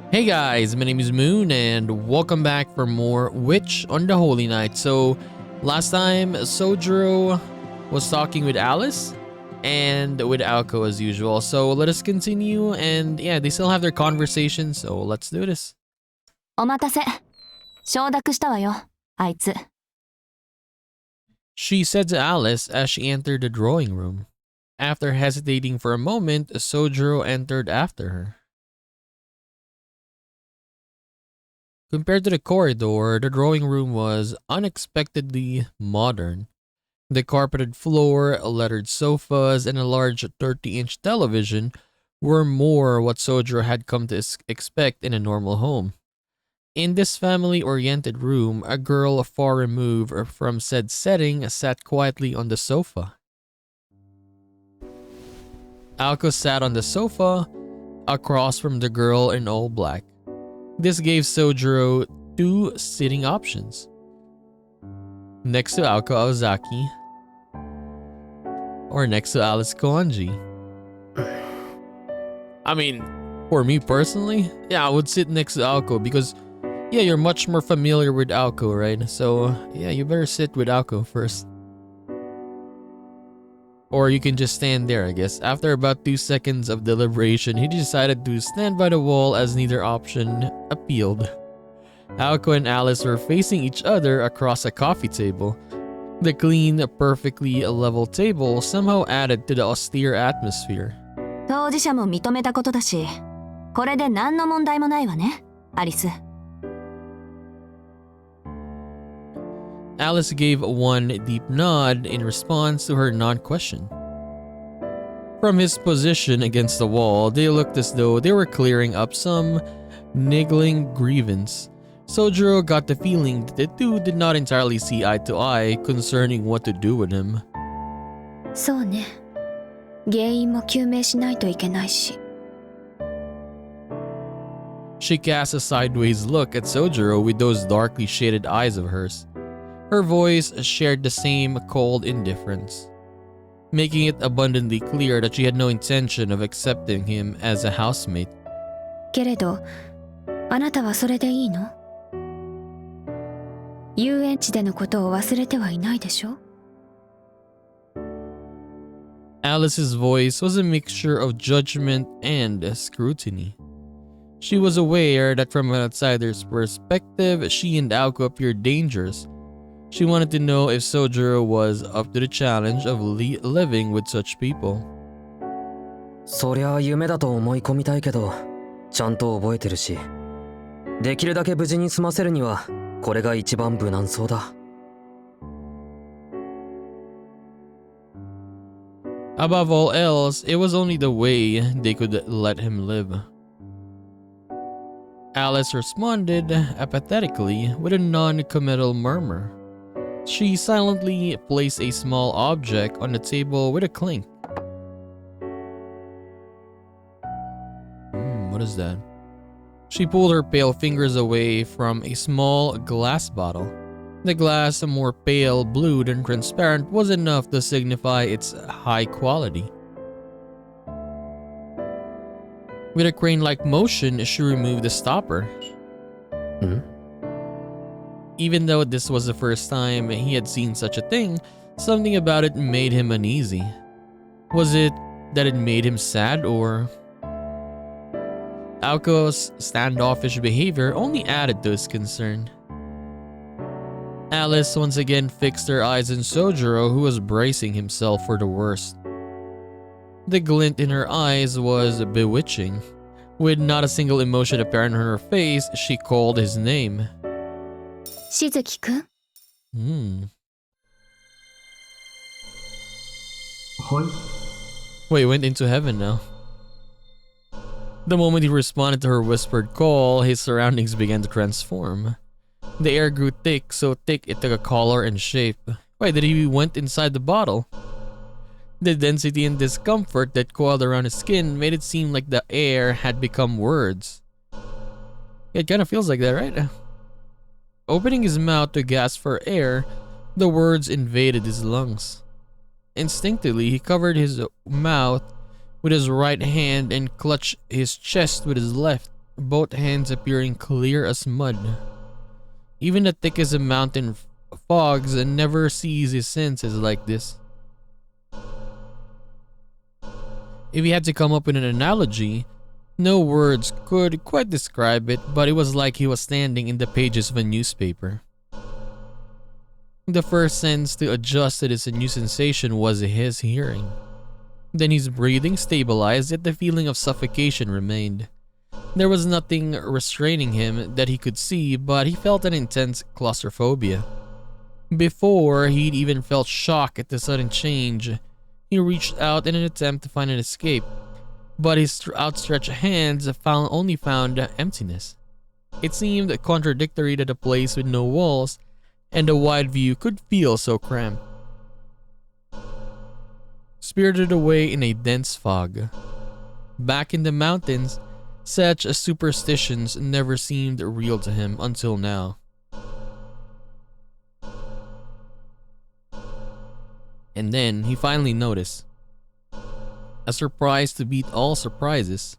Hey guys, my name is Moon and welcome back for more Witch on the Holy Night. So last time Sojiro was talking with Alice and with Aoko as usual. So let us continue and yeah, they still have their conversation, so let's do this. お待たせ。承諾したわよ、あいつ。She said to Alice as she entered the drawing room. After hesitating for a moment, Sojiro entered after her. Compared to the corridor, the drawing room was unexpectedly modern. The carpeted floor, lettered sofas, and a large 30-inch television were more what Sojiro had come to expect in a normal home. In this family-oriented room, a girl far removed from said setting sat quietly on the sofa. Aoko sat on the sofa, across from the girl in all black. This gave Sojiro two sitting options. Next to Aoko Ozaki, or next to Alice Koanji. I mean, for me personally, yeah, I would sit next to Aoko because, yeah, you're much more familiar with Aoko, right? So, yeah, you better sit with Aoko first. Or you can just stand there, I guess. After about 2 seconds of deliberation, he decided to stand by the wall as neither option appealed. Aoko and Alice were facing each other across a coffee table. The clean, perfectly level table somehow added to the austere atmosphere. 当事者も認めたことだし、これで何の問題もないわね、アリス。Alice gave one deep nod in response to her non-question. From his position against the wall, they looked as though they were clearing up some niggling grievance. Sojiro got the feeling that the two did not entirely see eye to eye concerning what to do with him. そうね。原因も究明しないといけないし。She cast a sideways look at Sojiro with those darkly shaded eyes of hers. Her voice shared the same cold indifference, making it abundantly clear that she had no intention of accepting him as a housemate. けれど、あなたはそれでいいの？遊園地でのことを忘れてはいないでしょ？ Alice's voice was a mixture of judgment and scrutiny. She was aware that from an outsider's perspective, she and Aoko appeared dangerous. She wanted to know if Sojiro was up to the challenge of living with such people. そりゃ夢だと思い込みたいけど、ちゃんと覚えてるし、できるだけ無事に済ませるには、これが一番無難そうだ。Above all else, it was only the way they could let him live. Alice responded apathetically with a non-committal murmur. She silently placed a small object on the table with a clink. What is that? She pulled her pale fingers away from a small glass bottle. The glass, more pale blue than transparent, was enough to signify its high quality. With a crane-like motion, she removed the stopper. Even though this was the first time he had seen such a thing, something about it made him uneasy. Was it that it made him sad, or... Aoko's standoffish behavior only added to his concern. Alice once again fixed her eyes on Sojiro, who was bracing himself for the worst. The glint in her eyes was bewitching. With not a single emotion apparent on her face, she called his name. しずきくん？Wait, went into heaven now. The moment he responded to her whispered call, his surroundings began to transform. The air grew thick, so thick it took a color and shape. Wait, that he went inside the bottle. The density and discomfort that coiled around his skin made it seem like the air had become words. It kind of feels like that, right? Opening his mouth to gasp for air, the words invaded his lungs. Instinctively, he covered his mouth with his right hand and clutched his chest with his left. both hands appearing clear as mud. Even the thickest of mountain fogs never sees his senses like this. If he had to come up with an analogy, no words could quite describe it, but it was like he was standing in the pages of a newspaper. The first sense to adjust to this new sensation was his hearing. Then his breathing stabilized, yet the feeling of suffocation remained. There was nothing restraining him that he could see, but he felt an intense claustrophobia. Before he'd even felt shock at the sudden change, he reached out in an attempt to find an escape, but his outstretched hands only found emptiness. It seemed contradictory that a place with no walls and a wide view could feel so cramped. Spirited away in a dense fog. Back in the mountains, such superstitions never seemed real to him until now. And then he finally noticed. A surprise to beat all surprises.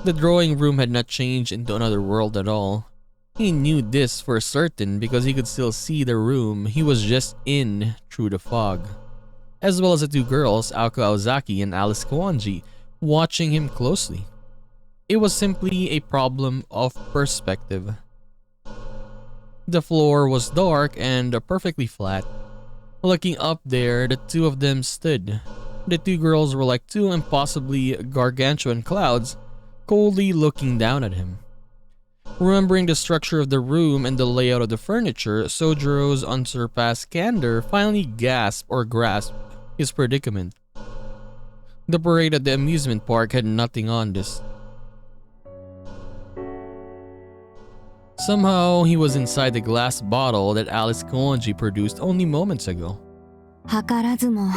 The drawing room had not changed into another world at all. He knew this for certain because he could still see the room he was just in through the fog, as well as the two girls, Aoko Aozaki and Alice Kawanji, watching him closely. It was simply a problem of perspective. The floor was dark and perfectly flat. Looking up there, the two of them stood. The two girls were like two impossibly gargantuan clouds, coldly looking down at him. Remembering the structure of the room and the layout of the furniture, Sojiro's unsurpassed candor finally grasped his predicament. The parade at the amusement park had nothing on this. Somehow, he was inside the glass bottle that Alice Kawanji produced only moments ago. 図らずも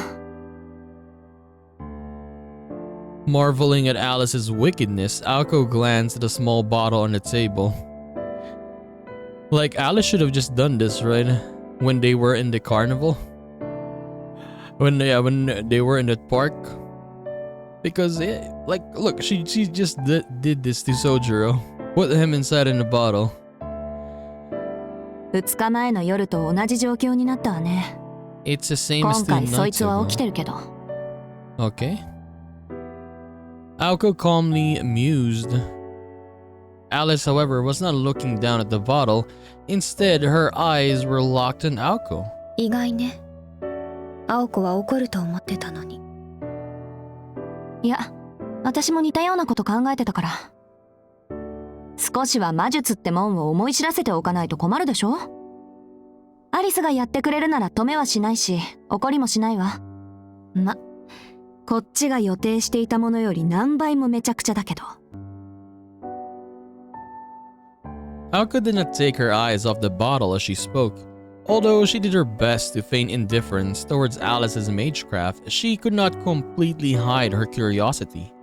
Marveling at Alice's wickedness, Aoko glanced at the small bottle on the table. Like, Alice should have just done this, right? When they were in the carnival? When they were in the park? Because, look, she just did this to Sojiro. Put him inside in the bottle. 2日前の夜と同じ状況になったわね。 It's the same as 今 two 回そい nights つは ago. 起きてるけど。 Okay. Aoko calmly mused. Alice, however, was not looking down at the bottle. Instead, her eyes were locked on Aoko. 意外ね。青子は怒ると思ってたのに。いや、私も似たようなこと考えてたから。少しは魔術ってもんを思い知らせておかないと困るでしょ。アリスがやってくれるなら止めはしないし、怒りもしないわ。ま、こっちが予定していたものより何倍もめちゃくちゃだけど。Aoko did not take her eyes off the bottle as she spoke. Although she did her best to feign indifference towards Alice's magecraft, she could not completely hide her curiosity.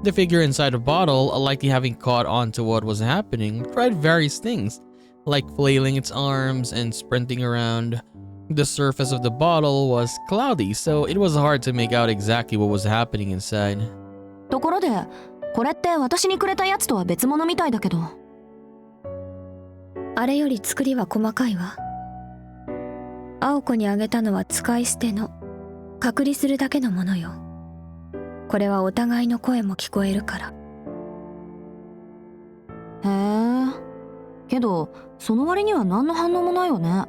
The figure inside the bottle, likely having caught on to what was happening, tried various things, like flailing its arms and sprinting around. The surface of the bottle was cloudy, so it was hard to make out exactly what was happening inside. ところで、これって私にくれたやつとは別物みたいだけど。あれより作りは細かいわ。青子にあげたのは使い捨ての隔離するだけのものよ。これはお互いの声も聞こえるから。へえ。けど、その割には何の反応もないよね。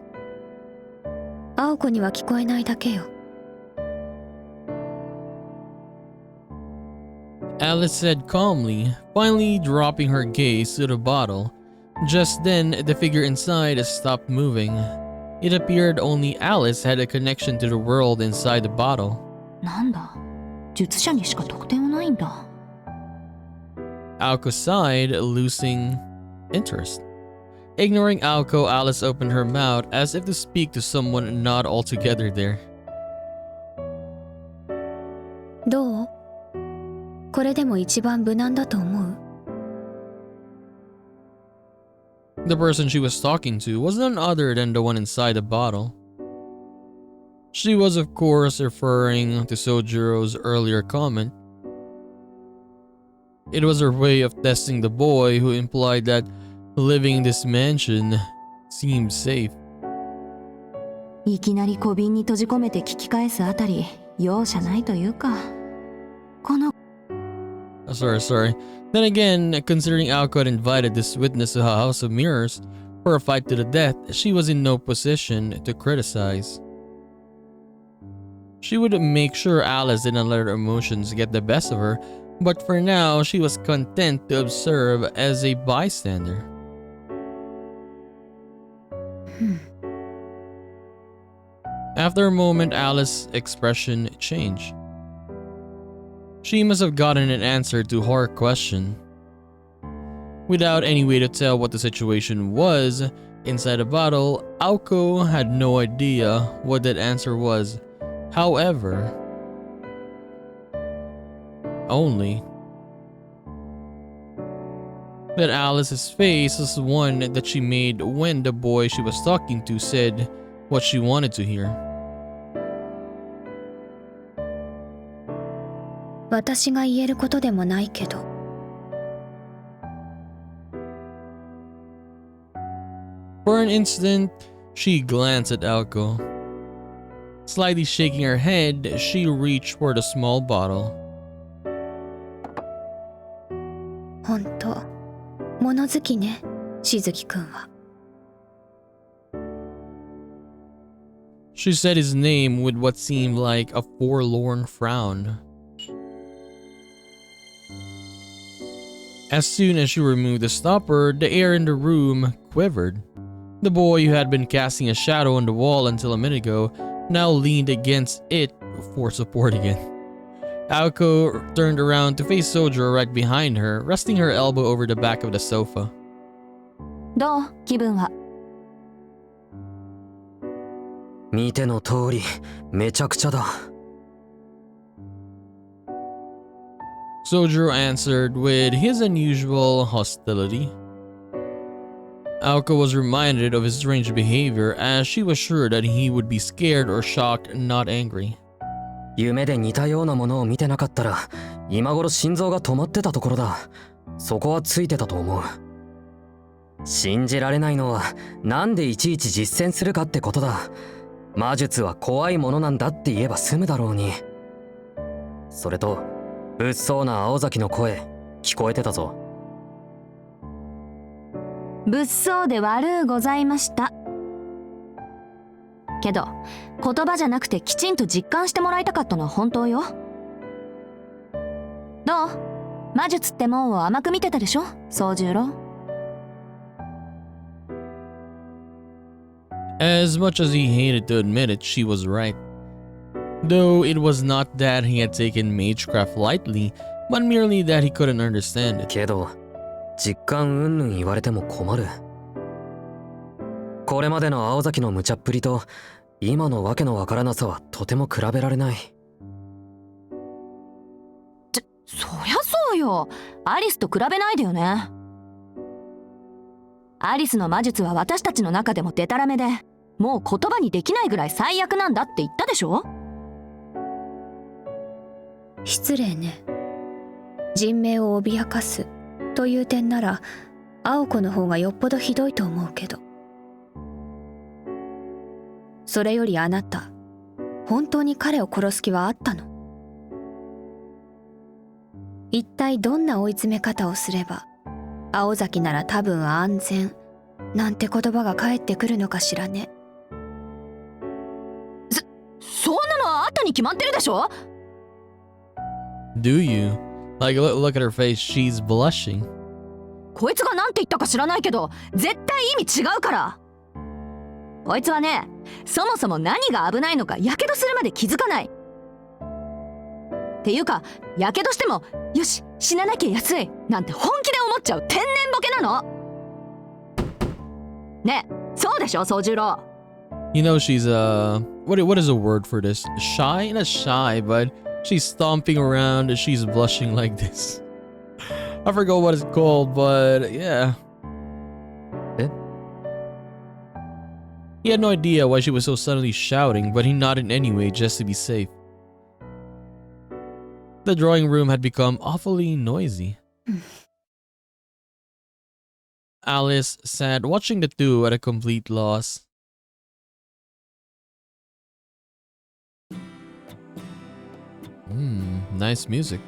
青子には聞こえないだけよ。Alice said calmly, finally dropping her gaze to the bottle. Just then, the figure inside stopped moving. It appeared only Alice had a connection to the world inside the bottle. なんだ、術者にしか特典はないんだ。Aoko sighed, losing interest. Ignoring Aoko, Alice opened her mouth as if to speak to someone not altogether there. どう？これでも一番無難だと思う？ The person she was talking to was none other than the one inside the bottle. She was, of course, referring to Sojiro's earlier comment. It was her way of testing the boy, who implied that living in this mansion seemed safe. いきなり小瓶に閉じ込めて聞き返すあたり容赦ないというか、この Sorry. Then again, considering Aoko had invited this witness to her house of mirrors for a fight to the death, she was in no position to criticize. She would make sure Alice didn't let her emotions get the best of her, but for now, she was content to observe as a bystander. After a moment, Alice's expression changed. She must have gotten an answer to her question. Without any way to tell what the situation was inside the bottle, Aoko had no idea what that answer was. However, only that Alice's face was one that she made when the boy she was talking to said what she wanted to hear. 私が言えることでもないけど。For an instant, she glanced at Aoko. Slightly shaking her head, she reached for the small bottle. ほんと、物好きね、しずきくんは。She said his name with what seemed like a forlorn frown. As soon as she removed the stopper, the air in the room quivered. The boy, who had been casting a shadow on the wall until a minute ago, now leaned against it for support again. Aoko turned around to face Sojiro right behind her, resting her elbow over the back of the sofa. どう？気分は。見ての通り、めちゃくちゃだ。Sojiro answered with his unusual hostility. Aoko was reminded of his strange behavior, as she was sure that he would be scared or shocked, not angry. 夢で似たようなものを見てなかったら、今頃心臓が止まってたところだ。そこはついてたと思う。信じられないのは、なんでいちいち実践するかってことだ。魔術は怖いものなんだって言えば済むだろうに。それと、物騒な青崎の声、聞こえてたぞ。物騒で悪うございました。けど、言葉じゃなくてきちんと実感してもらいたかったのは本当よ。どう？魔術ってもんを甘く見てたでしょ、宗十郎。As much as he hated to admit it, she was right. Though it was not that he had taken magecraft lightly, but merely that he couldn't understand it. けど、実感うんぬん言われても困る。これまでの青崎の無茶っぷりと、今のわけのわからなさはとても比べられない。そりゃそうよ。アリスと比べないでよね。アリスの魔術は私たちの中でもデタラメで、もう言葉にできないぐらい最悪なんだって言ったでしょ。失礼ね。人命を脅かすという点なら、青子の方がよっぽどひどいと思うけど。それよりあなた、本当に彼を殺す気はあったの？一体どんな追い詰め方をすれば、青崎なら多分安全なんて言葉が返ってくるのかしらね。そんなのはあんたに決まってるでしょ。 Do you? Like, look at her face, she's blushing. こいつがなんて言ったか知らないけど、絶対意味違うから。こいつはね、そもそも何が危ないのかやけどするまで気づかない。っていうか、やけどしても、よし、死ななきゃ安いなんて本気で思っちゃう天然ボケなの。ねえ、そうでしょ、宗十郎。You know, she's what is a word for this? Shy? Not shy, but she's stomping around and she's blushing like this. I forgot what it's called, but yeah. Eh? He had no idea why she was so suddenly shouting, but he nodded anyway just to be safe. The drawing room had become awfully noisy. Alice sat watching the two at a complete loss. Nice music.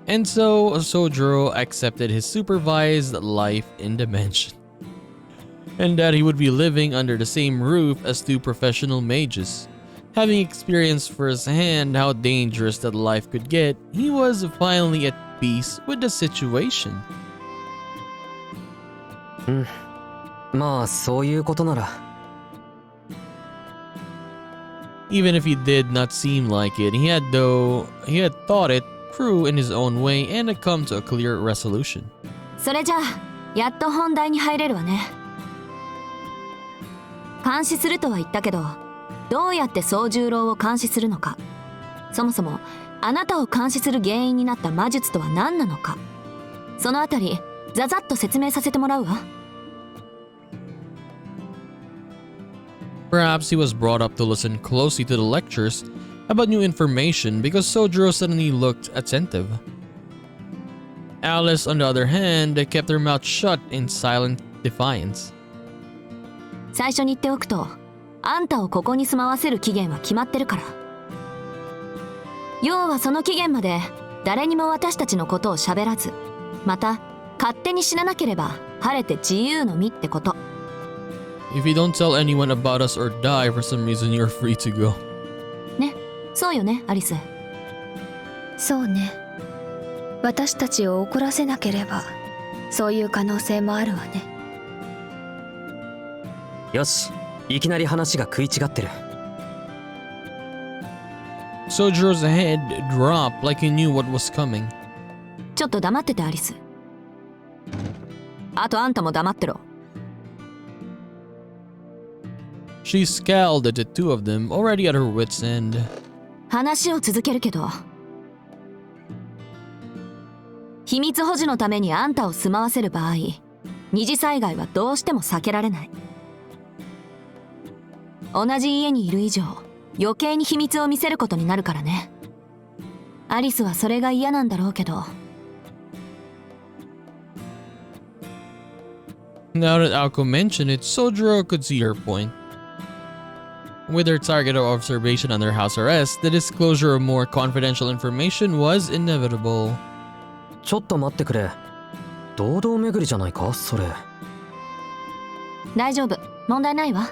And so Sojiro accepted his supervised life in the mansion, and that he would be living under the same roof as two professional mages. Having experienced firsthand how dangerous that life could get, he was finally at peace with the situation. まあそういうことなら。 Even if he did not seem like it, he had thought it through in his own way and had come to a clear resolution. それじゃあやっと本題に入れるわね。監視するとは言ったけど、どうやって宗十郎を監視するのか、そもそもあなたを監視する原因になった魔術とは何なのか、そのあたりざざっと説明させてもらうわ。 Perhaps he was brought up to listen closely to the lectures about new information because Sojiro suddenly looked attentive. Alice, on the other hand, kept her mouth shut in silent defiance. 最初に言っておくと、あんたをここに住まわせる期限は決まってるから。要はその期限まで誰にも私たちのことを喋らず、また勝手に死ななければ晴れて自由の身ってこと。 If you don't tell anyone about us or die for some reason, you're free to go. ね、そうよね、アリス。そうね。私たちを怒らせなければそういう可能性もあるわね。よし、いきなり話が食い違ってる。 Sojiro's head dropped like he knew what was coming. ちょっと黙ってて、アリス。あとあんたも黙ってろ。 She scowled at the two of them, already at her wits' end. 話を続けるけど、秘密保持のためにあんたを住まわせる場合、二次災害はどうしても避けられない。同じ家にいる以上、余計に秘密を見せることになるからね。アリスはそれが嫌なんだろうけど。 Now that Aoko mentioned it, Sojiro could see her point. With her target of observation under house arrest, the disclosure of more confidential information was inevitable. ちょっと待ってくれ。堂々巡りじゃないか、それ。大丈夫、問題ないわ。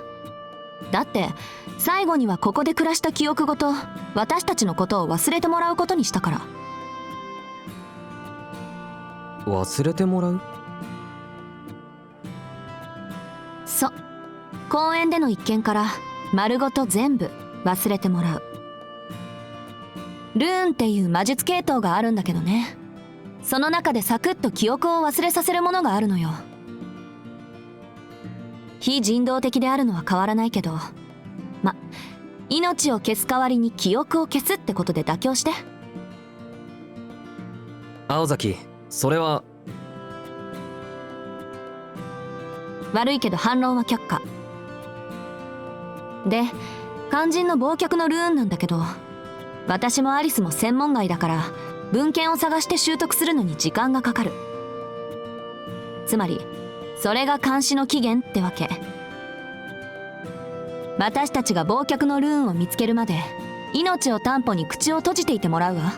だって最後にはここで暮らした記憶ごと私たちのことを忘れてもらうことにしたから。忘れてもらう？そう、公園での一件から丸ごと全部忘れてもらう。ルーンっていう魔術系統があるんだけどね、その中でサクッと記憶を忘れさせるものがあるのよ。非人道的であるのは変わらないけど、命を消す代わりに記憶を消すってことで妥協して。青崎、それは。悪いけど反論は却下で、肝心の忘却のルーンなんだけど、私もアリスも専門外だから文献を探して習得するのに時間がかかる。つまりそれが監視の期限ってわけ。私たちが忘却のルーンを見つけるまで命を担保に口を閉じていてもらうわ。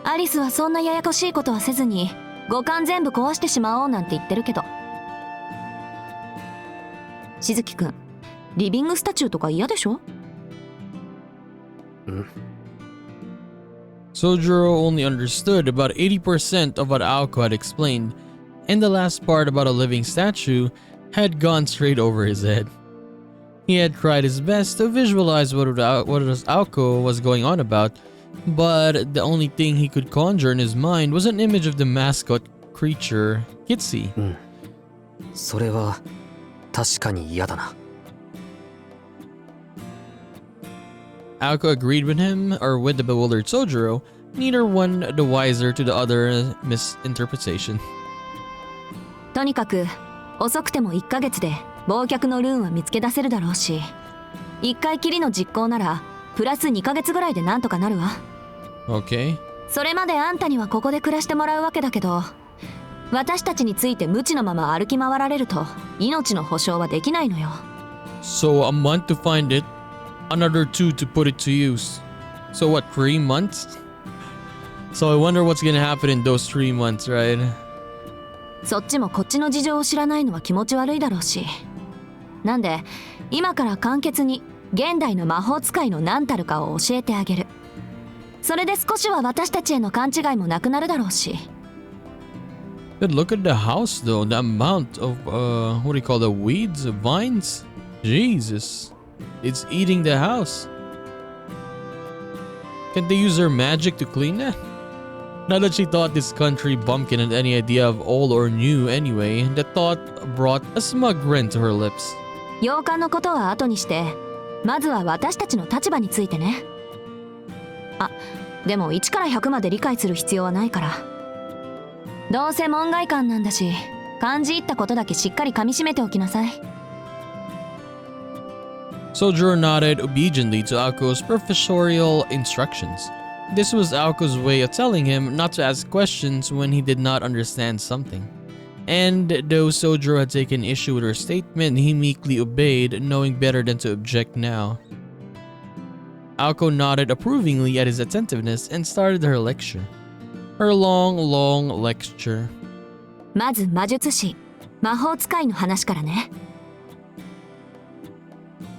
アリスはそんなややこしいことはせずに五感全部壊してしまおうなんて言ってるけど。しずきくん、リビングスタチューとか嫌でしょ？ Sojiro only understood about 80% of what Aoko had explained, and the last part about a living statue had gone straight over his head. He had tried his best to visualize what Aoko was going on about, but the only thing he could conjure in his mind was an image of the mascot creature, Kitsy. それは確かに嫌だな。Aoko agreed with him, or with the bewildered Sojiro, neither one the wiser to the other misinterpretation. とにかく遅くても1ヶ月で忘却のルーンは見つけ出せるだろうし、1回きりの実行ならプラス2ヶ月ぐらいでなんとかなるわ。 Okay. それまであんたにはここで暮らしてもらうわけだけど、私たちについて無知のまま歩き回られると命の保証はできないのよ。 So a month to find it, another 2 to put it to use. So what, 3 months? So I wonder what's gonna happen in those 3 months, right? そっちもこっちの事情を知らないのは気持ち悪いだろうし。なんで今から簡潔に現代の魔法使いの何たるかを教えてあげる。それで少しは私たちへの勘違いもなくなるだろうし。But look at the house though, the amount of what do you call the weeds, vines? Jesus, it's eating the house. Can't they use their magic to clean that? Not that she thought this country bumpkin had any idea of old or new anyway, the thought brought a smug grin to her lips. 洋館のことは後にして、まずは私たちの立場についてね。あ、でも1から100まで理解する必要はないから。どうせ門外漢なんだし、感じ入ったことだけしっかり噛み締めておきなさい。Soldier nodded obediently to Aoko's professorial instructions. This was Aoko's way of telling him not to ask questions when he did not understand something. And though Sojiro had taken issue with her statement, he meekly obeyed, knowing better than to object now. Aoko nodded approvingly at his attentiveness and started her lecture. Her long lecture. まず魔術師、魔法使いの話からね。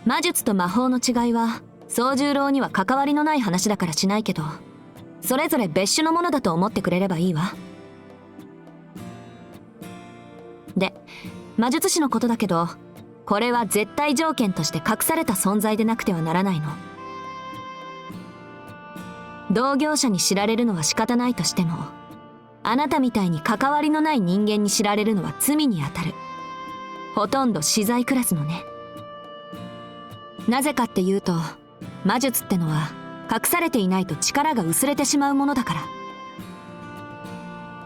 魔術と魔法の違いは宗十郎には関わりのない話だからしないけど、それぞれ別種のものだと思ってくれればいいわ。で、魔術師のことだけど、これは絶対条件として隠された存在でなくてはならないの。同業者に知られるのは仕方ないとしても、あなたみたいに関わりのない人間に知られるのは罪にあたる。ほとんど死罪クラスのね。なぜかっていうと、魔術ってのは隠されていないと力が薄れてしまうものだから。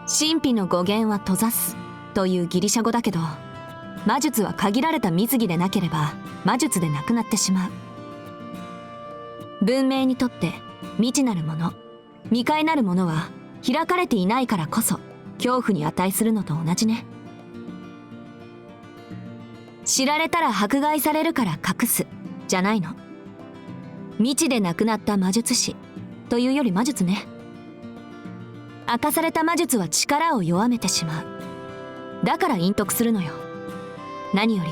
神秘の語源は閉ざすというギリシャ語だけど、魔術は限られた水着でなければ魔術でなくなってしまう。文明にとって未知なるもの、未開なるものは開かれていないからこそ恐怖に値するのと同じね。知られたら迫害されるから隠すじゃないの。未知で亡くなった魔術師というより魔術ね。明かされた魔術は力を弱めてしまう。だから隠匿するのよ。何より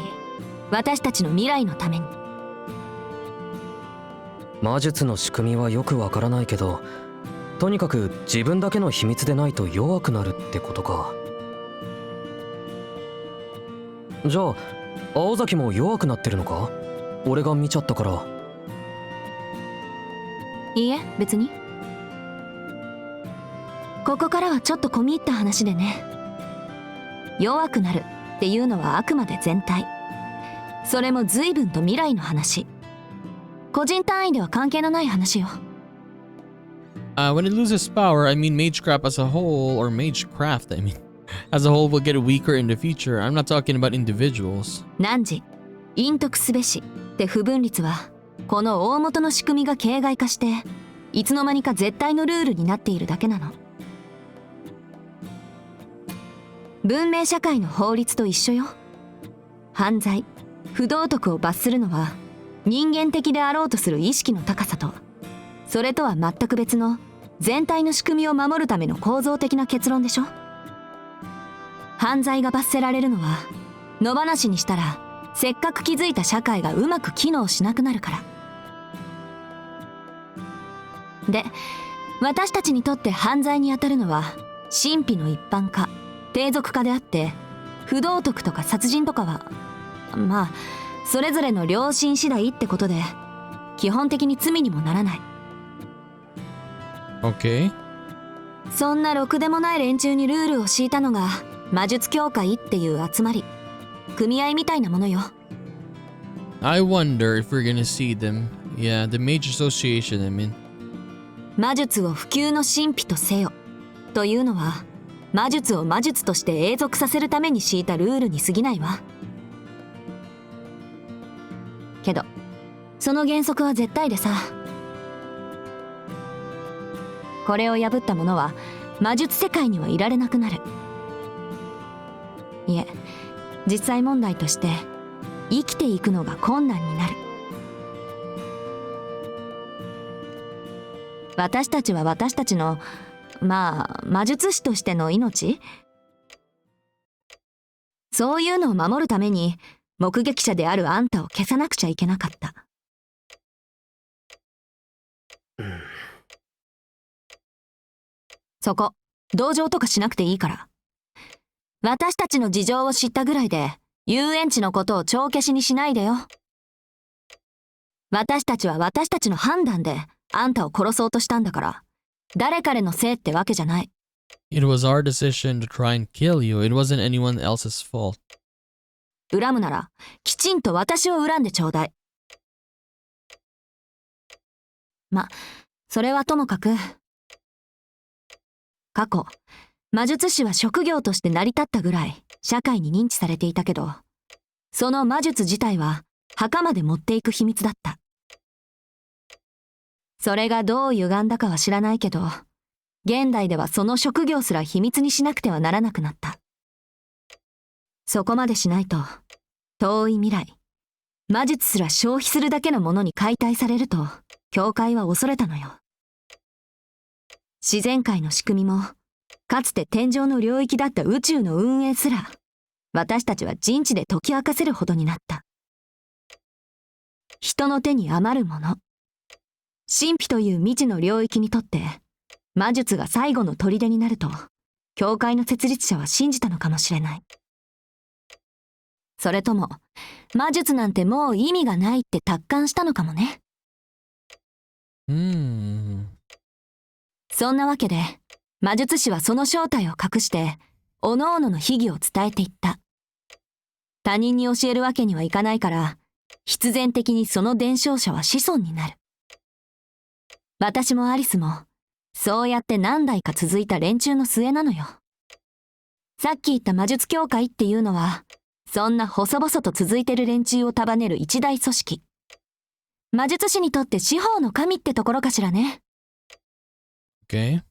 私たちの未来のために。魔術の仕組みはよくわからないけど、とにかく自分だけの秘密でないと弱くなるってことか。じゃあ青崎も弱くなってるのか？俺が見ちゃったから。いいえ、別に。ここからはちょっと込み入った話でね。弱くなるっていうのはあくまで全体。それも随分と未来の話。個人単位では関係のない話よ。When it loses power, I mean magecraft as a whole, or magecraft, I mean, as a whole will get weaker in the future. I'm not talking about individuals. 汝、隠匿すべしって不分律は、この大元の仕組みが形骸化して、いつの間にか絶対のルールになっているだけなの。文明社会の法律と一緒よ。犯罪、不道徳を罰するのは、人間的であろうとする意識の高さと、それとは全く別の全体の仕組みを守るための構造的な結論でしょ。犯罪が罰せられるのは、野放しにしたらせっかく築いた社会がうまく機能しなくなるから。で、私たちにとって犯罪にあたるのは神秘の一般化、低俗化であって、不道徳とか殺人とかはまあそれぞれの良心次第ってことで、基本的に罪にもならない。Okay. そんなろくでもない連中にルールを敷いたのが魔術協会っていう集まり、組合みたいなものよ。I wonder if we're gonna see them. Yeah, the Mage Association, I mean. 魔術を普及の神秘とせよというのは、魔術を魔術として永続させるために敷いたルールに過ぎないわ。けどその原則は絶対でさ、これを破った者は魔術世界にはいられなくなる。いえ、実際問題として生きていくのが困難になる。私たちは私たちの、魔術師としての命、そういうのを守るために目撃者であるあんたを消さなくちゃいけなかった。そこ、同情とかしなくていいから。私たちの事情を知ったぐらいで遊園地のことを帳消しにしないでよ。私たちは私たちの判断であんたを殺そうとしたんだから、誰彼のせいってわけじゃない。It was our decision to try and kill you. It wasn't anyone else's fault. 恨むならきちんと私を恨んでちょうだい。それはともかく、過去魔術師は職業として成り立ったぐらい社会に認知されていたけど、その魔術自体は墓まで持っていく秘密だった。それがどう歪んだかは知らないけど、現代ではその職業すら秘密にしなくてはならなくなった。そこまでしないと、遠い未来、魔術すら消費するだけのものに解体されると、教会は恐れたのよ。自然界の仕組みも、かつて天上の領域だった宇宙の運営すら、私たちは人知で解き明かせるほどになった。人の手に余るもの、神秘という未知の領域にとって、魔術が最後の砦になると、教会の設立者は信じたのかもしれない。それとも、魔術なんてもう意味がないって達観したのかもね。そんなわけで、魔術師はその正体を隠して、各々の秘技を伝えていった。他人に教えるわけにはいかないから、必然的にその伝承者は子孫になる。私もアリスも、そうやって何代か続いた連中の末なのよ。さっき言った魔術協会っていうのは、そんな細々と続いてる連中を束ねる一大組織。魔術師にとって司法の神ってところかしらね。Okay.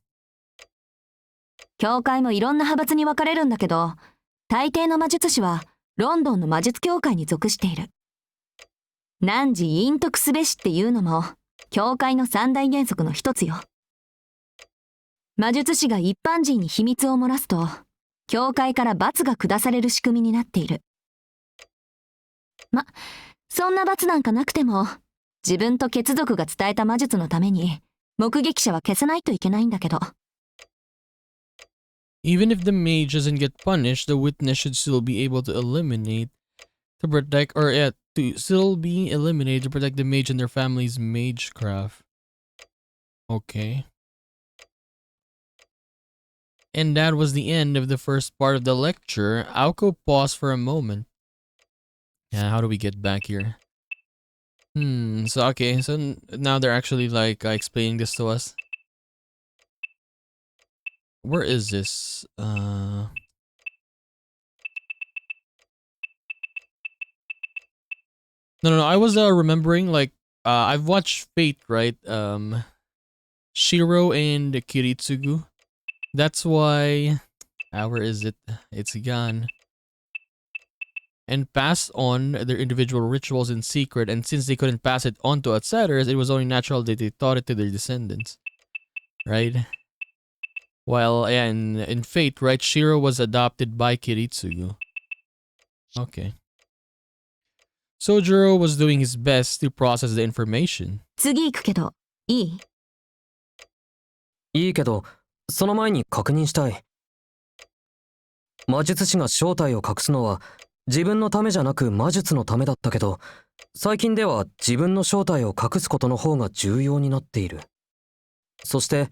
教会もいろんな派閥に分かれるんだけど、大抵の魔術師はロンドンの魔術協会に属している。汝隠匿すべしっていうのも、教会の三大原則の一つよ。魔術師が一般人に秘密を漏らすと、教会から罰が下される仕組みになっている。そんな罰なんかなくても、自分と血族が伝えた魔術のために、目撃者は消さないといけないんだけど。Even if the mage doesn't get punished, the witness should still be able to eliminate to protect, or to still be eliminated to protect the mage and their family's magecraft. Okay. And that was the end of the first part of the lecture. Aoko paused for a moment. Yeah, how do we get back here? So okay, so now they're actually like explaining this to us. Where is this? No, I was remembering like I've watched Fate, right? Shiro and Kiritsugu. That's why where is it? It's gone. And passed on their individual rituals in secret, and since they couldn't pass it on to outsiders, it was only natural that they taught it to their descendants. Right? While yeah, in Fate, right, Shiro was adopted by Kiritsugu. Okay. Sojiro was doing his best to process the information. 次行くけど、いい？いいけど、その前に確認したい。魔術師が正体を隠すのは自分のためじゃなく魔術のためだったけど、最近では自分の正体を隠すことの方が重要になっている。そして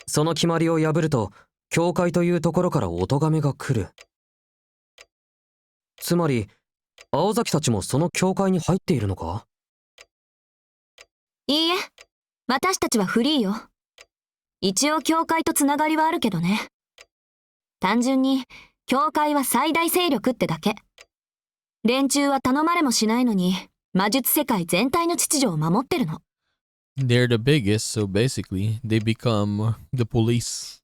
その決まりを破ると教会というところからお咎めが来る。つまり青崎たちもその教会に入っているのか？いいえ、私たちはフリーよ。一応教会とつながりはあるけどね。単純に教会は最大勢力ってだけ。連中は頼まれもしないのに魔術世界全体の秩序を守ってるの。They're the biggest, so basically, they become the police.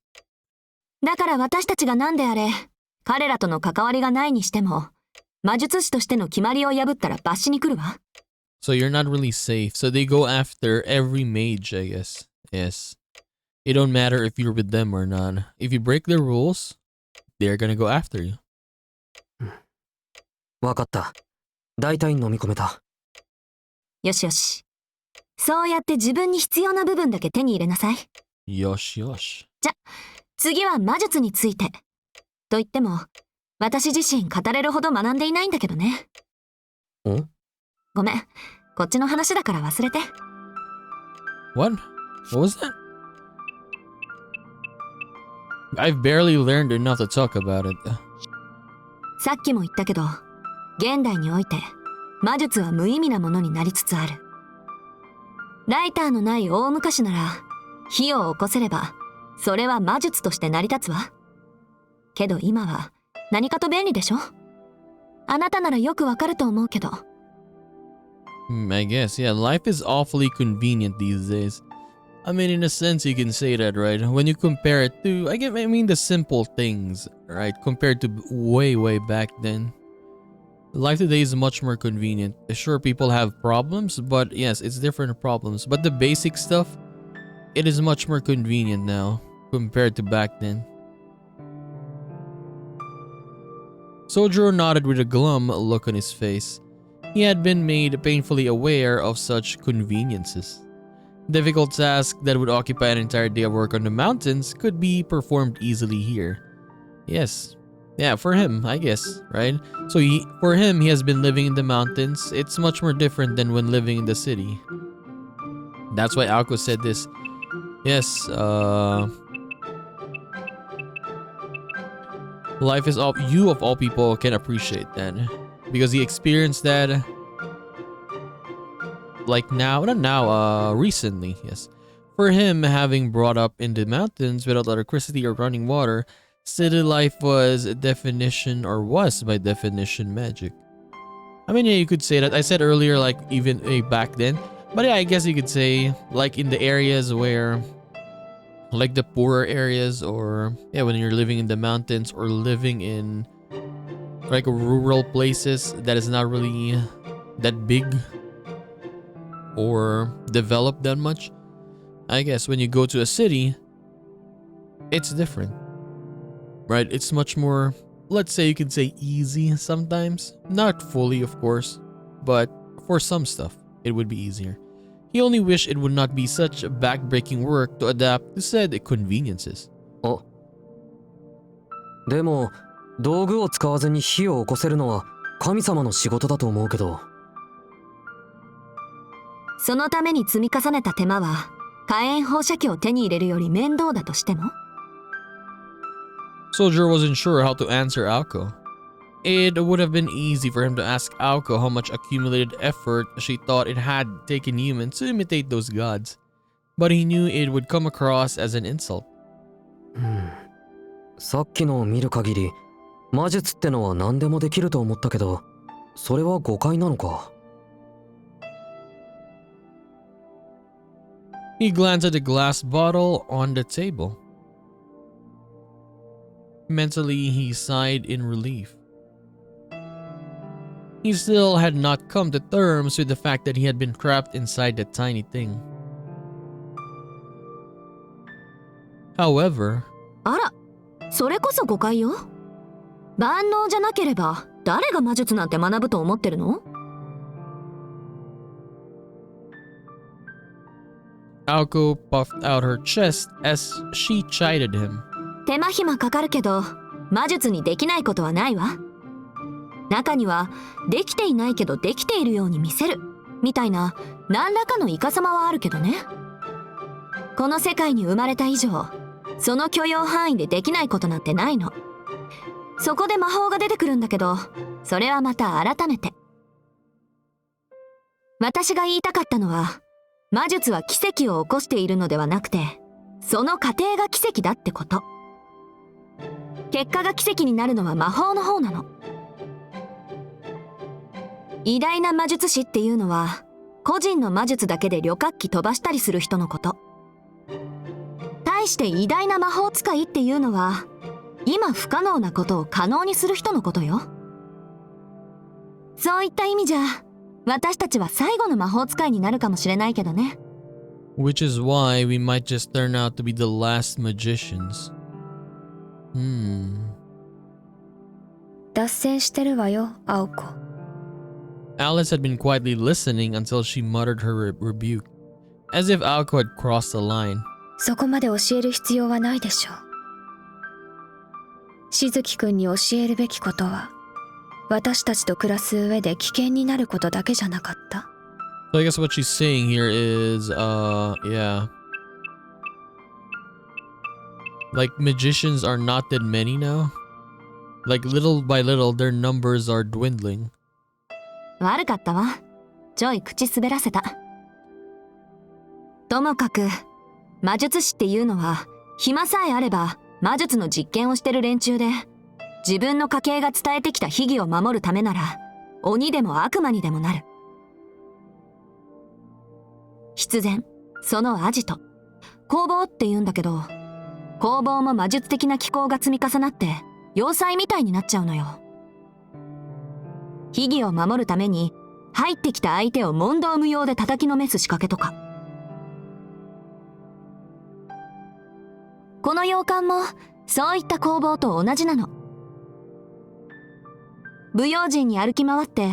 だから私たちが何であれ、彼らとの関わりがないにしても、魔術師としての決まりを破ったら罰しに来るわ。So you're not really safe. So they go after every mage, I guess. Yes. It don't matter if you're with them or not. If you break the rules, they're gonna go after you. わかった。大体飲み込めた。よしよし。そうやって自分に必要な部分だけ手に入れなさい。Yosh yosh. じゃ、次は魔術について。と言っても、私自身語れるほど学んでいないんだけどね。ん？ごめん。こっちの話だから忘れて。What? What was that? I've barely learned enough to talk about it. さっきも言ったけど、現代において魔術は無意味なものになりつつある。ライターのない大昔なら火を起こせればそれは魔術として成り立つわ。けど今は何かと便利でしょ。あなたならよくわかると思うけど。I guess, yeah, life is awfully convenient these days. I mean, in a sense, you can say that, right? When you compare it to, I mean, the simple things, right? Compared to way back then. Life today is much more convenient. Sure, people have problems, but yes, it's different problems. But the basic stuff, it is much more convenient now compared to back then. Sojiro nodded with a glum look on his face. He had been made painfully aware of such conveniences. Difficult tasks that would occupy an entire day of work on the mountains could be performed easily here. Yes. Yeah, for him, I guess, right? So for him, he has been living in the mountains. It's much more different than when living in the city. That's why Aoko said this. Yes, life is all you of all people can appreciate that. Because he experienced that like recently, yes. For him, having brought up in the mountains without electricity or running water, city life was by definition magic. I mean, yeah, you could say that. I said earlier, like, even back then. But yeah, I guess you could say, like, in the areas where, like the poorer areas, or, yeah, when you're living in the mountains or living in, like, rural places that is not really that big or developed that much. I guess when you go to a city, it's different. Right? It's much more, let's say you could say easy sometimes. Not fully, of course, but for some stuff, it would be easier. He only wished it would not be such back-breaking work to adapt to said conveniences. あ、でも道具を使わずに火を起こせるのは神様の仕事だと思うけど。そのために積み重ねた手間は火炎放射器を手に入れるより面倒だとしても。Soldier wasn't sure how to answer Aoko. It would have been easy for him to ask Aoko how much accumulated effort she thought it had taken humans to imitate those gods, but he knew it would come across as an insult. さっきのを見る限り、魔術ってのは何でもできると思ったけど、それは誤解なのか。He glanced at the glass bottle on the table. Mentally, he sighed in relief. He still had not come to terms with the fact that he had been trapped inside that tiny thing. However, あら、それこそ誤解よ。万能じゃなければ誰が魔術なんて学ぶと思ってるの？ Aoko puffed out her chest as she chided him. 手間暇かかるけど魔術にできないことはないわ。中にはできていないけどできているように見せるみたいな何らかのイカサマはあるけどね。この世界に生まれた以上、その許容範囲でできないことなんてないの。そこで魔法が出てくるんだけど、それはまた改めて。私が言いたかったのは、魔術は奇跡を起こしているのではなくて、その過程が奇跡だってこと。結果が奇跡になるのは魔法の方なの。偉大な魔術師っていうのは個人の魔術だけで旅客機飛ばしたりする人のこと。対して偉大な魔法使いっていうのは、今不可能なことを可能にする人のことよ。そういった意味じゃ、私たちは最後の魔法使いになるかもしれないけどね。Which is why we might just turn out to be the last magicians. 脱線してるわよ、青子。Alice had been quietly listening until she muttered her rebuke, as if Aoko had crossed the line. そこまで教える必要はないでしょう。しずきくんに教えるべきことは、私たちと暮らす上で危険になることだけじゃなかった。So I guess what she's saying here is, yeah. Like, magicians are not that many now. Like, little by little, their numbers are dwindling. 悪かったわ。ちょい口滑らせた。ともかく、魔術師っていうのは、暇さえあれば魔術の実験をしてる連中で、自分の家系が伝えてきた秘技を守るためなら、鬼でも悪魔にでもなる。必然、そのアジト、工房って言うんだけど、工房も魔術的な機構が積み重なって、要塞みたいになっちゃうのよ。秘技を守るために、入ってきた相手を問答無用で叩きのめす仕掛けとか。この洋館も、そういった工房と同じなの。不用心に歩き回って、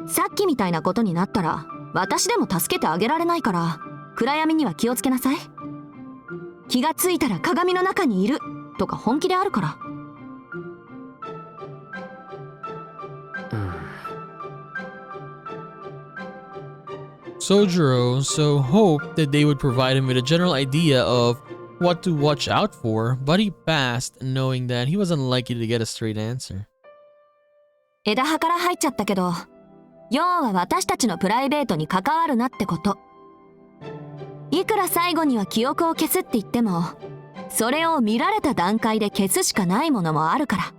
さっきみたいなことになったら、私でも助けてあげられないから、暗闇には気をつけなさい。気がついたら鏡の中にいるとか本気であるから。Sojiro so hoped that they would provide him with a general idea of what to watch out for, but he passed knowing that he was unlikely to get a straight answer. 枝葉から入っちゃったけど、要は私たちのプライベートに関わるなってこと。いくら最後には記憶を消すって言っても、それを見られた段階で消すしかないものもあるから。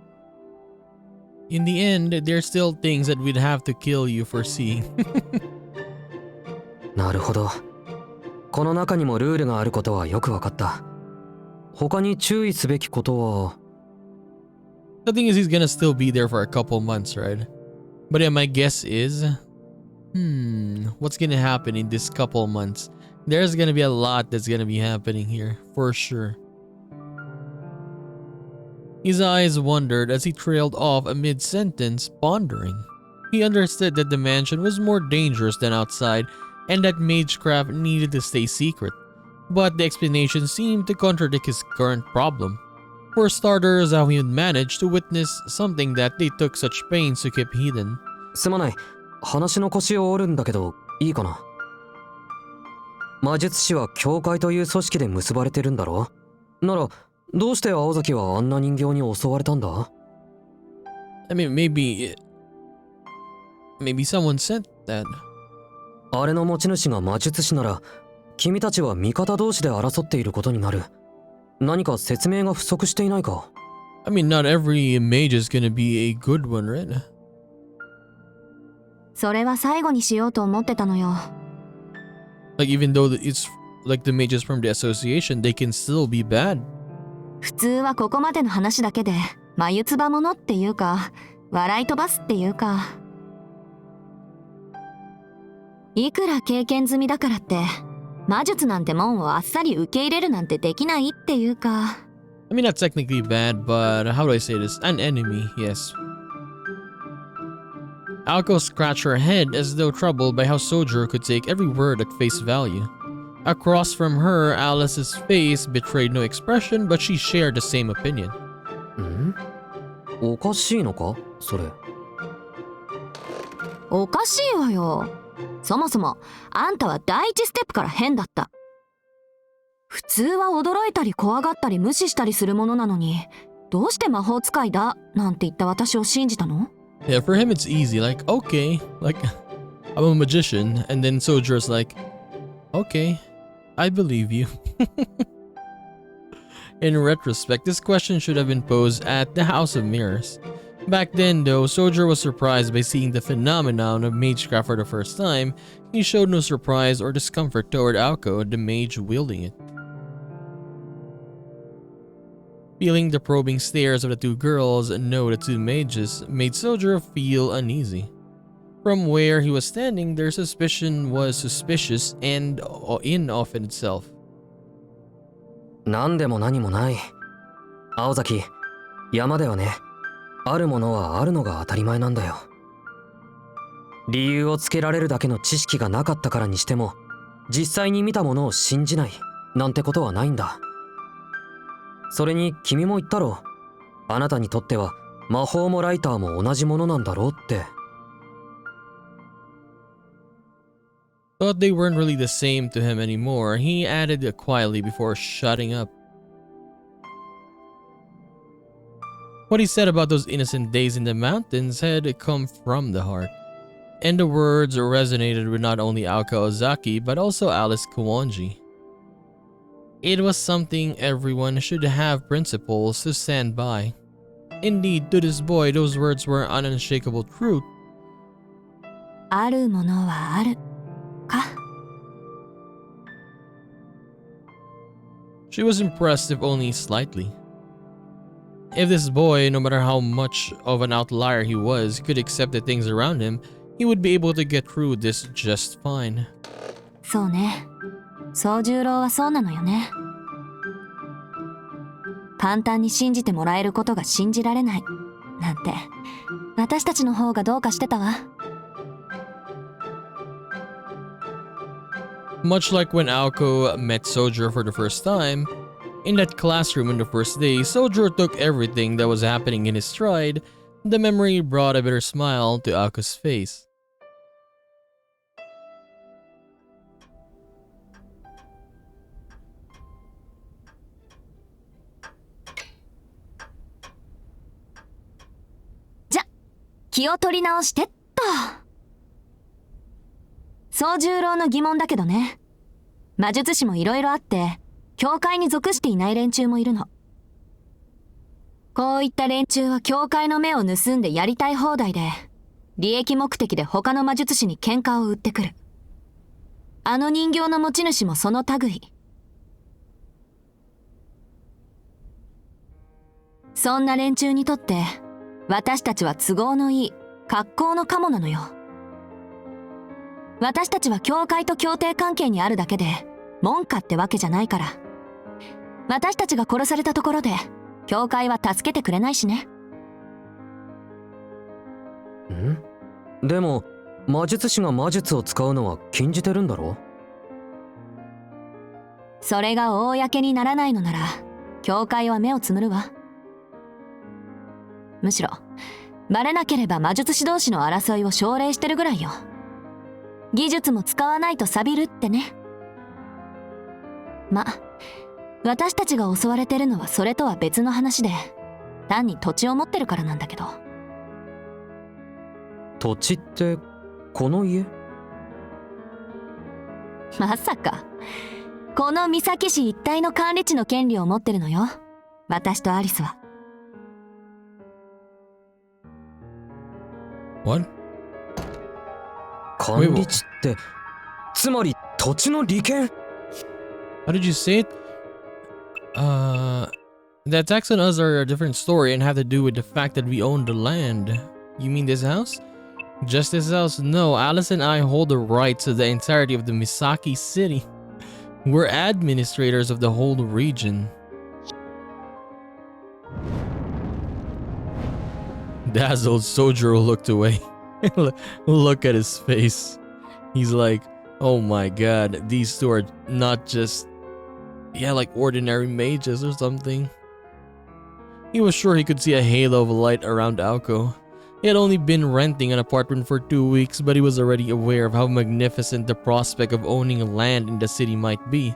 In the end, there's still things that we'd have to kill you for seeing. なるほど。この中にもルールがあることはよくわかった。他に注意すべきことは。The thing is, he's gonna still be there for a couple months, right? But yeah, my guess is, what's gonna happen in this couple months? There's gonna be a lot that's gonna be happening here, for sure. His eyes wandered as he trailed off mid-sentence, pondering. He understood that the mansion was more dangerous than outside, and that magecraft needed to stay secret. But the explanation seemed to contradict his current problem. For starters, how he had managed to witness something that they took such pains to keep hidden. すまない。話の腰を折るんだけど、いいかな。魔術師は教会という組織で結ばれてるんだろ？なら、どうして青崎はあんな人形に襲われたんだ？ I mean, maybe someone sent that. あれの持ち主が魔術師なら、君たちは味方同士で争っていることになる。何か説明が不足していないか？ I mean, not every mage is gonna be a good one, right? それは最後にしようと思ってたのよ。Like, even though it's like the mages from the association, they can still be bad. 普通はここまでの話だけで眉唾者っていうか笑い飛ばすっていうか、いくら経験済みだからって魔術なんてもんをあっさり受け入れるなんてできないっていうか。 I mean, not technically bad, but how do I say this? An enemy, yes. Aoko scratched her head as though troubled by how Sojiro could take every word at face value. Across from her, Alice's face betrayed no expression, but she shared the same opinion. おかしいのか？それ。おかしいわよ。そもそもあんたは第一ステップから変だった。普通は驚いたり怖がったり無視したりするものなのに、どうして魔法使いだなんて言った私を信じたの？ Yeah, for him it's easy, like, okay, like, I'm a magician, and then Sojiro's like, okay, I believe you. In retrospect, this question should have been posed at the House of Mirrors. Back then though, Soldier was surprised by seeing the phenomenon of magecraft for the first time. He showed no surprise or discomfort toward Aoko, the mage wielding it. Feeling the probing stares of the two girls, no, the two mages, made Soldier feel uneasy. From where he was standing, their suspicion was suspicious and in of itself. なんでも何もない。青崎、山だよね。あるものはあるのが当たり前なんだよ。理由をつけられるだけの知識がなかったからにしても、実際に見たものを信じないなんてことはないんだ。それに君も言ったろ。あなたにとっては魔法もライターも同じものなんだろうって。Thought they weren't really the same to him anymore, he added quietly before shutting up. What he said about those innocent days in the mountains had come from the heart, and the words resonated with not only Aoko Ozaki but also Alice Kuwanji. It was something everyone should have principles to stand by. Indeed, to this boy, those words were an unshakable truth. あるものはあるか。 She was impressed, if only slightly. If this boy, no matter how much of an outlier he was, could accept the things around him, he would be able to get through this just fine. そうね。宗十郎はそうなのよね。簡単に信じてもらえることが信じられないなんて、私たちの方がどうかしてたわ。Much like when Aoko met Sojiro for the first time, in that classroom on the first day, Sojiro took everything that was happening in his stride. The memory brought a bitter smile to Aoko's face. Ja, 気を取り直してっと。宗十郎の疑問だけどね。魔術師もいろいろあって、教会に属していない連中もいるの。こういった連中は教会の目を盗んでやりたい放題で、利益目的で他の魔術師に喧嘩を売ってくる。あの人形の持ち主もその類。そんな連中にとって、私たちは都合のいい格好のカモなのよ。私たちは教会と協定関係にあるだけで門下ってわけじゃないから。私たちが殺されたところで教会は助けてくれないしね。ん？でも魔術師が魔術を使うのは禁じてるんだろ？それが公にならないのなら教会は目をつむるわ。むしろバレなければ魔術師同士の争いを奨励してるぐらいよ。技術も使わないと錆びるってね。ま、私たちが襲われてるのはそれとは別の話で、単に土地を持ってるからなんだけど。土地ってこの家？まさか。この三崎市一帯の管理地の権利を持ってるのよ。私とアリスは。What? 管理地って、つまり土地の利権？ How did you say it? The attacks on us are a different story and have to do with the fact that we own the land. You mean this house? Just this house? No, Alice and I hold the rights to the entirety of the Misaki city. We're administrators of the whole region. Dazzled Sojiro looked away. Look at his face. He's like, oh my god, these two are not just, like ordinary mages or something. He was sure he could see a halo of light around Aoko. He had only been renting an apartment for 2 weeks, but he was already aware of how magnificent the prospect of owning land in the city might be.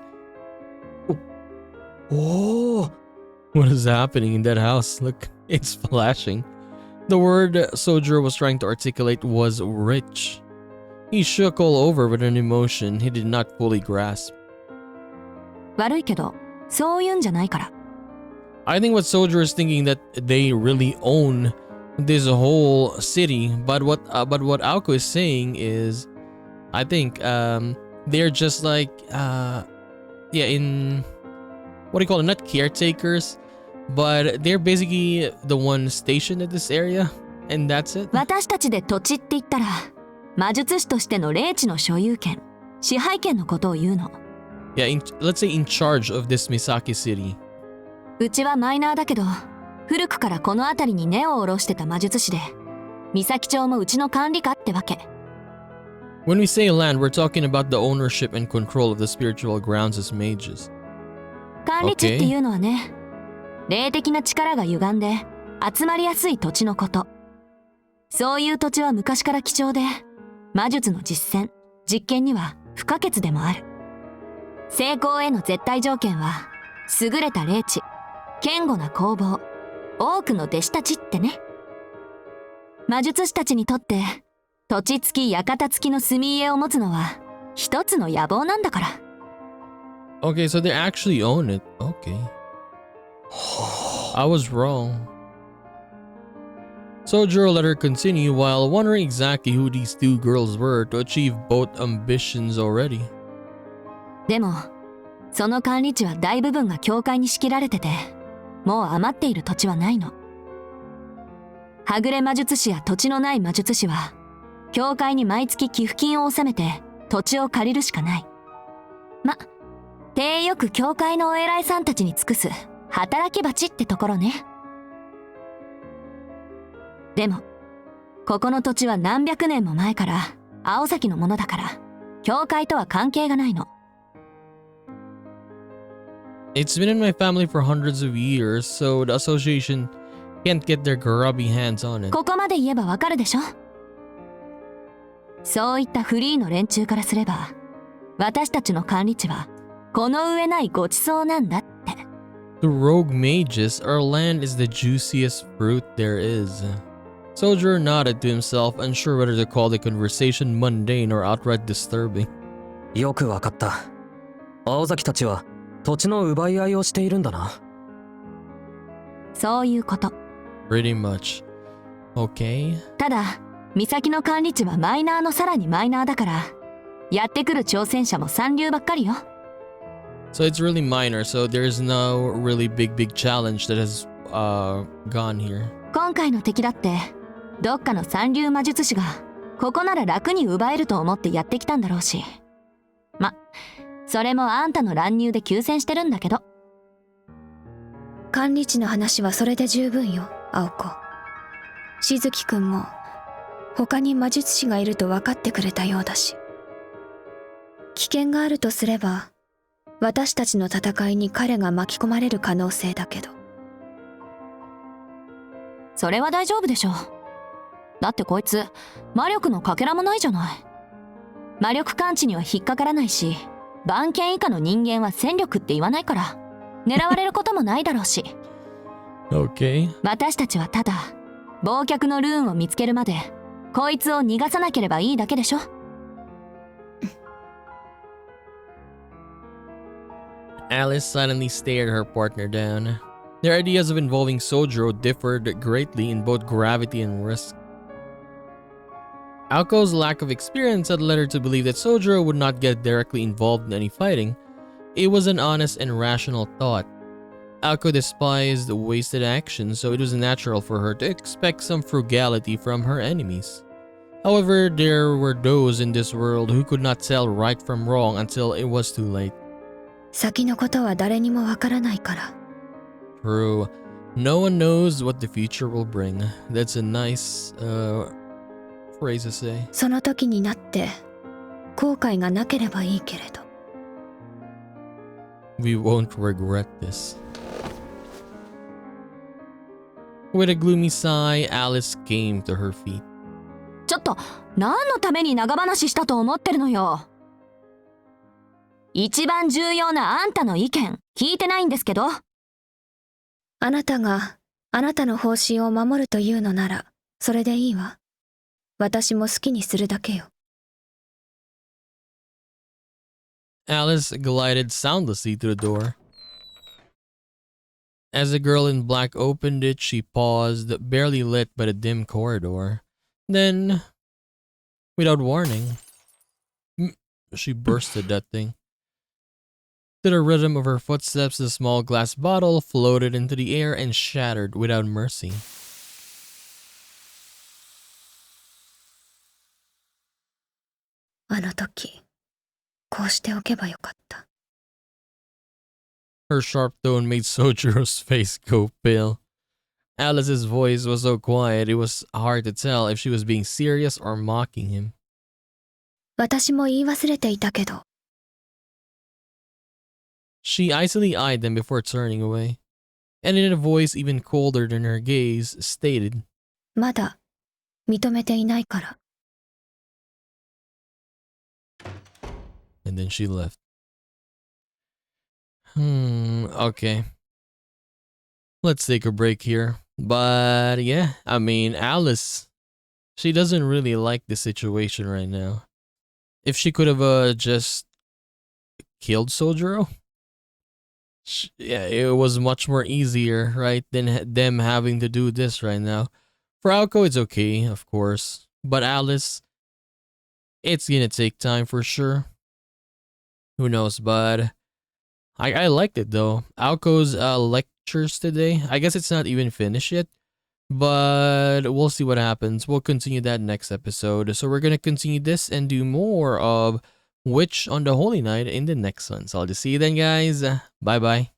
Oh! What is happening in that house? Look, it's flashing. The word Sojiro was trying to articulate was rich. He shook all over with an emotion he did not fully grasp. 悪いけど、そういうんじゃないから。I think what Sojiro is thinking that they really own this whole city. But what Aoko is saying is, I think they're just like yeah, in what do you call it? Not caretakers, but they're basically the one stationed at this area, and that's it. 私たちで土地って言ったら、魔術師としての霊地の所有権、支配権のことを言うの。Yeah, let's say in charge of this Misaki city. うちはマイナーだけど、古くからこの辺りに根を下ろしてた魔術師で、三崎町もうちの管理下ってわけ。When we say land, we're talking about the ownership and control of the spiritual grounds as mages. 管理地っていうのはね、霊的な力が歪んで集まりやすい土地のこと。そういう土地は昔から貴重で、魔術の実践、実験には不可欠でもある。成功への絶対条件は、優れた霊地、堅固な工房、多くの弟子たちってね。魔術師たちにとって、土地付き館付きの住み家を持つのは、一つの野望なんだから。Okay, so they actually own it. Okay. I was wrong. Sojiro let her continue while wondering exactly who these two girls were to achieve both ambitions already. でも、その管理地は大部分が教会に仕切られてて、もう余っている土地はないの。はぐれ魔術師や土地のない魔術師は、教会に毎月寄付金を納めて土地を借りるしかない。ま、手よく教会のお偉いさんたちに尽くす働き蜂ってところね。でも、ここの土地は何百年も前から青崎のものだから、教会とは関係がないの。It's been in my family for hundreds of years, so the association can't get their grubby hands on it. ここまで言えばわかるでしょ。そういったフリーの連中からすれば、私たちの管理地はこの上ないごちそうなんだって。The rogue mages, our land is the juiciest fruit there is. Soldier nodded to himself, unsure whether to call the conversation mundane or outright disturbing. よくわかった。青崎たちは土地の奪い合いをしているんだな。そういうこと。Pretty much. Okay. ただ、岬の管理地はマイナーのさらにマイナーだから、やってくる挑戦者も三流ばっかりよ。So it's really minor, so there's no really big challenge that has gone here. 今回の敵だって、どっかの三流魔術師が、ここなら楽に奪えると思ってやってきたんだろうし。ま、それもあんたの乱入で急戦してるんだけど。管理地の話はそれで十分よ、青子。しずきくんも、他に魔術師がいると分かってくれたようだし。危険があるとすれば、私たちの戦いに彼が巻き込まれる可能性だけど。それは大丈夫でしょ。だってこいつ、魔力のかけらもないじゃない。魔力感知には引っかからないし、番犬以下の人間は戦力って言わないから、狙われることもないだろうし。Okay. 私たちはただ、忘却のルーンを見つけるまで、こいつを逃がさなければいいだけでしょ。Alice silently stared her partner down. Their ideas of involving Sojiro differed greatly in both gravity and risk. Aoko's lack of experience had led her to believe that Sojiro would not get directly involved in any fighting. It was an honest and rational thought. Aoko despised wasted action, so it was natural for her to expect some frugality from her enemies. However, there were those in this world who could not tell right from wrong until it was too late. 先のことは誰にもわからないから。True. No one knows what the future will bring. That's a nice phrase to say. その時になって後悔がなければいいけれど。We won't regret this. With a gloomy sigh, Alice came to her feet. ちょっと、何のために長話したと思ってるのよ。一番重要なあんたの意見、聞いてないんですけど。あなたがあなたの方針を守るというのなら、それでいいわ。私も好きにするだけよ。Alice glided soundlessly to the door. As the girl in black opened it, she paused, barely lit by the dim corridor. Then, without warning, she bursted that thing. To the rhythm of her footsteps, the small glass bottle floated into the air and shattered without mercy. Her sharp tone made Sojiro's face go pale. Alice's voice was so quiet it was hard to tell if she was being serious or mocking him. 私も言い忘れていたけど、 She icily eyed them before turning away, and in a voice even colder than her gaze, stated, まだ認めていないから。 and then she left. Okay. Let's take a break here. But yeah, I mean, Alice, she doesn't really like the situation right now. If she could have just killed Sojiro, yeah, it was much more easier, right, than them having to do this right now. For Aoko, it's okay, of course. But Alice, it's gonna take time for sure. Who knows, but I liked it though. Aoko's lectures today, I guess it's not even finished yet, but we'll see what happens. We'll continue that next episode. So we're gonna continue this and do more of Witch on the Holy Night in the next one. So I'll just see you then, guys. Bye bye.